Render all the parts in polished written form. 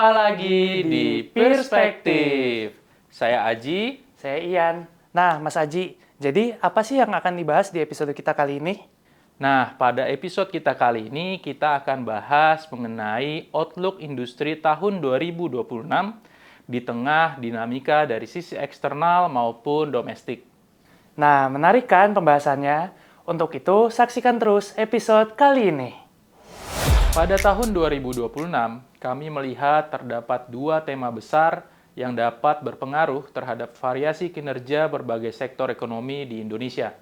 Jumpa lagi di Perspektif. Saya Aji. Saya Ian. Nah, Mas Aji, jadi apa sih yang akan dibahas di episode kita kali ini? Nah, pada episode kita kali ini kita akan bahas mengenai outlook industri tahun 2026 di tengah dinamika dari sisi eksternal maupun domestik. Nah, menarik kan pembahasannya? Untuk itu, saksikan terus episode kali ini. Pada tahun 2026, kami melihat terdapat dua tema besar yang dapat berpengaruh terhadap variasi kinerja berbagai sektor ekonomi di Indonesia.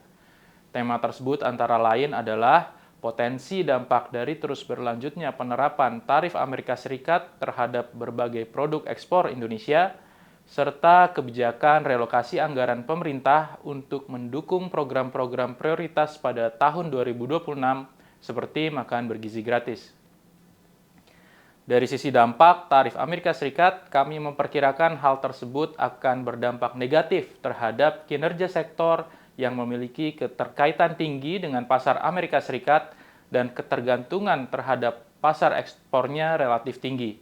Tema tersebut antara lain adalah potensi dampak dari terus berlanjutnya penerapan tarif Amerika Serikat terhadap berbagai produk ekspor Indonesia, serta kebijakan relokasi anggaran pemerintah untuk mendukung program-program prioritas pada tahun 2026 seperti makan bergizi gratis. Dari sisi dampak tarif Amerika Serikat, kami memperkirakan hal tersebut akan berdampak negatif terhadap kinerja sektor yang memiliki keterkaitan tinggi dengan pasar Amerika Serikat dan ketergantungan terhadap pasar ekspornya relatif tinggi.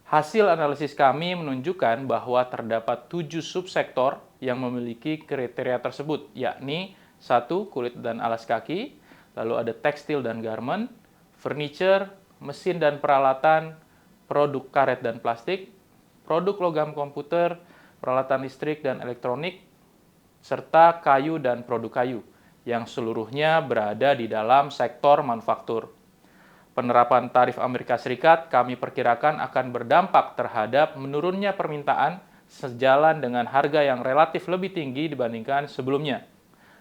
Hasil analisis kami menunjukkan bahwa terdapat 7 subsektor yang memiliki kriteria tersebut, yakni 1. Kulit dan alas kaki, lalu ada tekstil dan garment, furniture, mesin dan peralatan, produk karet dan plastik, produk logam komputer, peralatan listrik dan elektronik, serta kayu dan produk kayu, yang seluruhnya berada di dalam sektor manufaktur. Penerapan tarif Amerika Serikat kami perkirakan akan berdampak terhadap menurunnya permintaan sejalan dengan harga yang relatif lebih tinggi dibandingkan sebelumnya.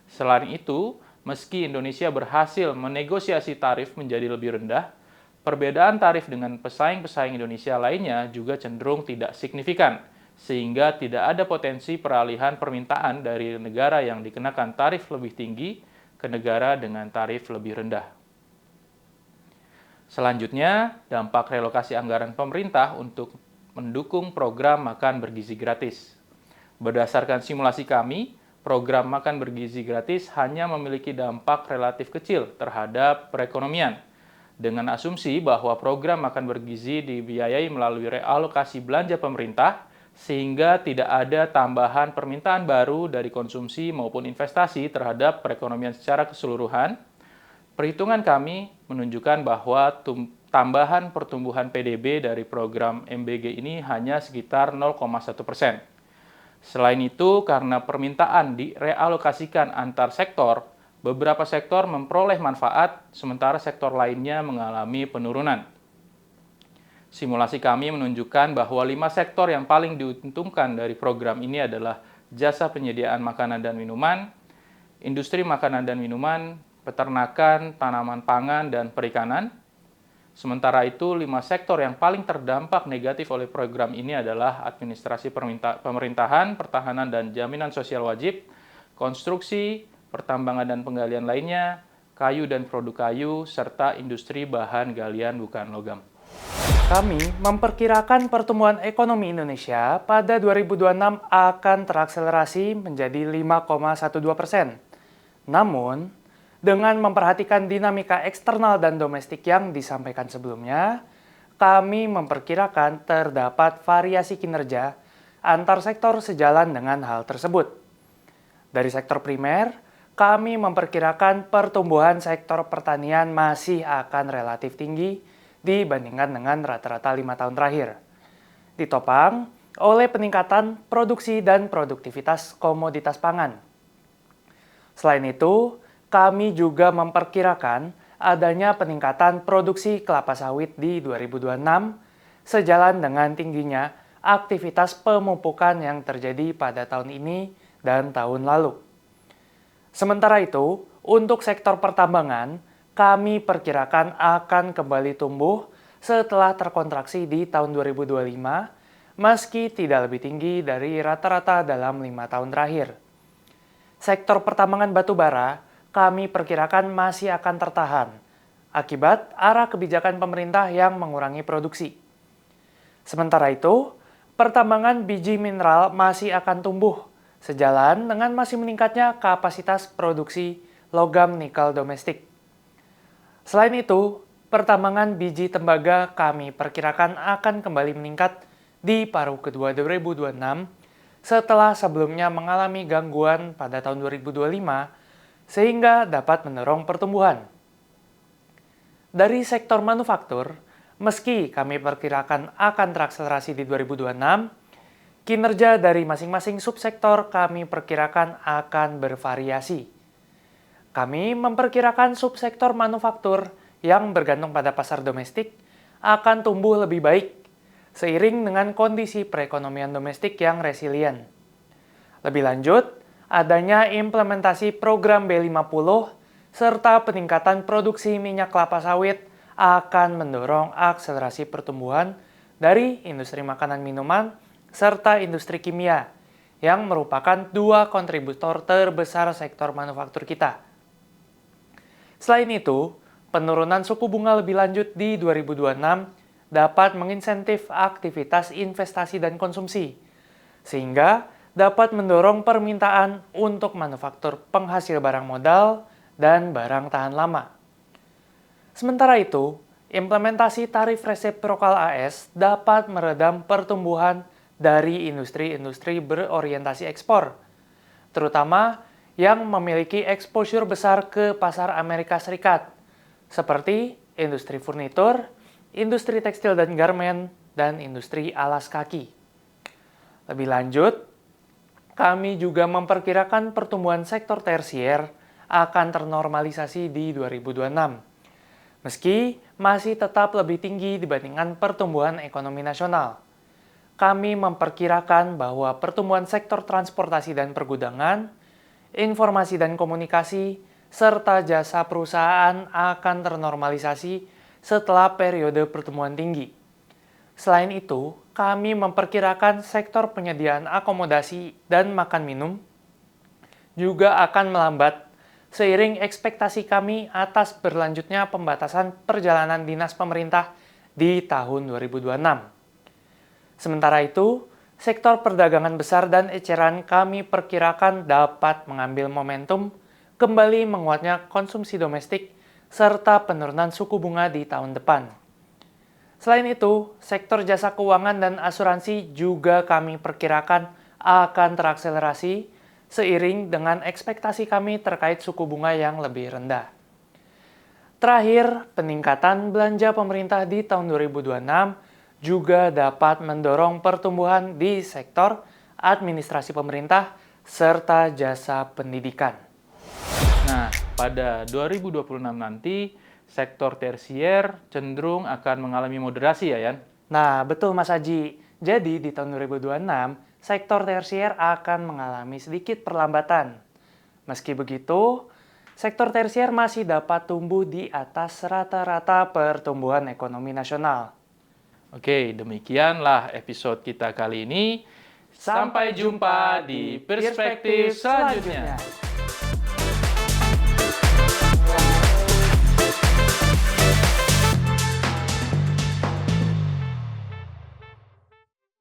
Selain itu, meski Indonesia berhasil menegosiasi tarif menjadi lebih rendah, perbedaan tarif dengan pesaing-pesaing Indonesia lainnya juga cenderung tidak signifikan, sehingga tidak ada potensi peralihan permintaan dari negara yang dikenakan tarif lebih tinggi ke negara dengan tarif lebih rendah. Selanjutnya, dampak relokasi anggaran pemerintah untuk mendukung program makan bergizi gratis. Berdasarkan simulasi kami, program makan bergizi gratis hanya memiliki dampak relatif kecil terhadap perekonomian, dengan asumsi bahwa program makan bergizi dibiayai melalui realokasi belanja pemerintah, sehingga tidak ada tambahan permintaan baru dari konsumsi maupun investasi terhadap perekonomian secara keseluruhan. Perhitungan kami menunjukkan bahwa tambahan pertumbuhan PDB dari program MBG ini hanya sekitar 0,1%. Selain itu, karena permintaan direalokasikan antar sektor, beberapa sektor memperoleh manfaat, sementara sektor lainnya mengalami penurunan. Simulasi kami menunjukkan bahwa 5 sektor yang paling diuntungkan dari program ini adalah jasa penyediaan makanan dan minuman, industri makanan dan minuman, peternakan, tanaman pangan, dan perikanan. Sementara itu, 5 sektor yang paling terdampak negatif oleh program ini adalah administrasi pemerintahan, pertahanan dan jaminan sosial wajib, konstruksi, pertambangan dan penggalian lainnya, kayu dan produk kayu, serta industri bahan galian bukan logam. Kami memperkirakan pertumbuhan ekonomi Indonesia pada 2026 akan terakselerasi menjadi 5,12%. Namun, dengan memperhatikan dinamika eksternal dan domestik yang disampaikan sebelumnya, kami memperkirakan terdapat variasi kinerja antar sektor sejalan dengan hal tersebut. Dari sektor primer, kami memperkirakan pertumbuhan sektor pertanian masih akan relatif tinggi dibandingkan dengan rata-rata 5 tahun terakhir. Ditopang oleh peningkatan produksi dan produktivitas komoditas pangan. Selain itu, kami juga memperkirakan adanya peningkatan produksi kelapa sawit di 2026 sejalan dengan tingginya aktivitas pemupukan yang terjadi pada tahun ini dan tahun lalu. Sementara itu, untuk sektor pertambangan, kami perkirakan akan kembali tumbuh setelah terkontraksi di tahun 2025, meski tidak lebih tinggi dari rata-rata dalam 5 tahun terakhir. Sektor pertambangan batubara, kami perkirakan masih akan tertahan, akibat arah kebijakan pemerintah yang mengurangi produksi. Sementara itu, pertambangan biji mineral masih akan tumbuh, sejalan dengan masih meningkatnya kapasitas produksi logam nikel domestik. Selain itu, pertambangan biji tembaga kami perkirakan akan kembali meningkat di paruh kedua 2026 setelah sebelumnya mengalami gangguan pada tahun 2025 sehingga dapat mendorong pertumbuhan. Dari sektor manufaktur, meski kami perkirakan akan terakselerasi di 2026, kinerja dari masing-masing subsektor kami perkirakan akan bervariasi. Kami memperkirakan subsektor manufaktur yang bergantung pada pasar domestik akan tumbuh lebih baik seiring dengan kondisi perekonomian domestik yang resilient. Lebih lanjut, adanya implementasi program B50 serta peningkatan produksi minyak kelapa sawit akan mendorong akselerasi pertumbuhan dari industri makanan minuman serta industri kimia yang merupakan dua kontributor terbesar sektor manufaktur kita. Selain itu, penurunan suku bunga lebih lanjut di 2026 dapat menginsentif aktivitas investasi dan konsumsi, sehingga dapat mendorong permintaan untuk manufaktur penghasil barang modal dan barang tahan lama. Sementara itu, implementasi tarif resiprokal AS dapat meredam pertumbuhan dari industri-industri berorientasi ekspor, terutama yang memiliki exposure besar ke pasar Amerika Serikat, seperti industri furnitur, industri tekstil dan garmen, dan industri alas kaki. Lebih lanjut, kami juga memperkirakan pertumbuhan sektor tersier akan ternormalisasi di 2026, meski masih tetap lebih tinggi dibandingkan pertumbuhan ekonomi nasional. Kami memperkirakan bahwa pertumbuhan sektor transportasi dan pergudangan, informasi dan komunikasi, serta jasa perusahaan akan ternormalisasi setelah periode pertumbuhan tinggi. Selain itu, kami memperkirakan sektor penyediaan akomodasi dan makan minum juga akan melambat seiring ekspektasi kami atas berlanjutnya pembatasan perjalanan dinas pemerintah di tahun 2026. Sementara itu, sektor perdagangan besar dan eceran kami perkirakan dapat mengambil momentum kembali menguatnya konsumsi domestik serta penurunan suku bunga di tahun depan. Selain itu, sektor jasa keuangan dan asuransi juga kami perkirakan akan terakselerasi seiring dengan ekspektasi kami terkait suku bunga yang lebih rendah. Terakhir, peningkatan belanja pemerintah di tahun 2026 juga dapat mendorong pertumbuhan di sektor administrasi pemerintah serta jasa pendidikan. Nah, pada 2026 nanti, sektor tersier cenderung akan mengalami moderasi ya, Yan? Nah, betul Mas Aji. Jadi, di tahun 2026, sektor tersier akan mengalami sedikit perlambatan. Meski begitu, sektor tersier masih dapat tumbuh di atas rata-rata pertumbuhan ekonomi nasional. Oke, demikianlah episode kita kali ini. Sampai jumpa di perspektif selanjutnya.